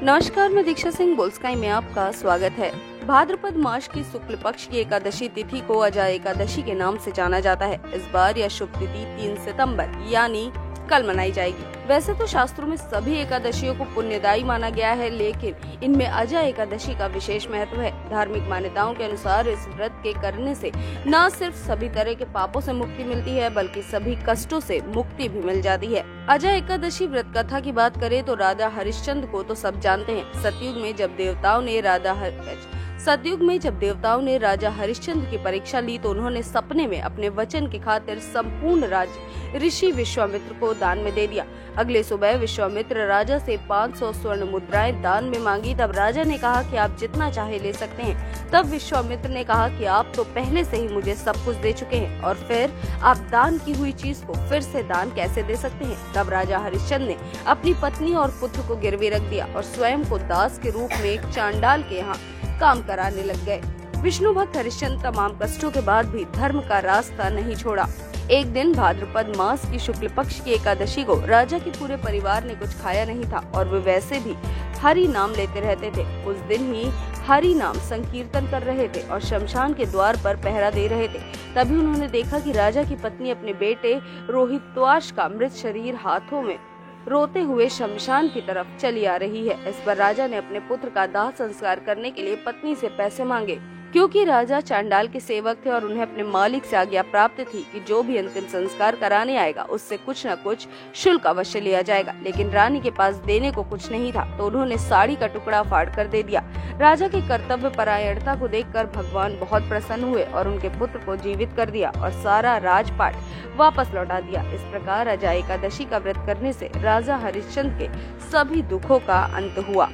नमस्कार, मैं दीक्षा सिंह बोल्स्काई में आपका स्वागत है। भाद्रपद मास की शुक्ल पक्ष की एकादशी तिथि को अजा एकादशी के नाम से जाना जाता है। इस बार यह शुभ तिथि 3 सितंबर यानी कल मनाई जाएगी। वैसे तो शास्त्रों में सभी एकादशियों को पुण्यदायी माना गया है, लेकिन इनमें अजा एकादशी का विशेष महत्व है। धार्मिक मान्यताओं के अनुसार इस व्रत के करने से न सिर्फ सभी तरह के पापों से मुक्ति मिलती है, बल्कि सभी कष्टों से मुक्ति भी मिल जाती है। अजा एकादशी व्रत कथा की बात करें तो राजा हरिश्चंद्र को तो सब जानते हैं। सतयुग में जब देवताओं ने राजा हरिश्चंद्र की परीक्षा ली तो उन्होंने सपने में अपने वचन की खातिर संपूर्ण राज्य ऋषि विश्वामित्र को दान में दे दिया। अगले सुबह विश्वामित्र राजा से 500 स्वर्ण मुद्राएं दान में मांगी। तब राजा ने कहा कि आप जितना चाहे ले सकते हैं। तब विश्वामित्र ने कहा कि आप तो पहले से ही मुझे सब कुछ दे चुके हैं और फिर आप दान की हुई चीज को फिर से दान कैसे दे सकते हैं। तब राजा हरिश्चंद्र ने अपनी पत्नी और पुत्र को गिरवी रख दिया और स्वयं को दास के रूप में एक चांडाल के यहाँ काम कराने लग गए। विष्णु भक्त हरिश्चंद्र तमाम कष्टों के बाद भी धर्म का रास्ता नहीं छोड़ा। एक दिन भाद्रपद मास की शुक्ल पक्ष की एकादशी को राजा के पूरे परिवार ने कुछ खाया नहीं था और वे वैसे भी हरि नाम लेते रहते थे। उस दिन ही हरि नाम संकीर्तन कर रहे थे और शमशान के द्वार पर पहरा दे रहे थे। तभी उन्होंने देखा कि राजा की पत्नी अपने बेटे रोहितवास का मृत शरीर हाथों में रोते हुए शमशान की तरफ चली आ रही है। इस पर राजा ने अपने पुत्र का दाह संस्कार करने के लिए पत्नी से पैसे मांगे, क्योंकि राजा चांडाल के सेवक थे और उन्हें अपने मालिक से आज्ञा प्राप्त थी कि जो भी अंतिम संस्कार कराने आएगा उससे कुछ न कुछ शुल्क अवश्य लिया जाएगा। लेकिन रानी के पास देने को कुछ नहीं था तो उन्होंने साड़ी का टुकड़ा फाड़ कर दे दिया। राजा की कर्तव्य परायणता को देखकर भगवान बहुत प्रसन्न हुए और उनके पुत्र को जीवित कर दिया और सारा राजपाट वापस लौटा दिया। इस प्रकार अजा एकादशी का व्रत करने से राजा हरिश्चंद्र के सभी दुखों का अंत हुआ।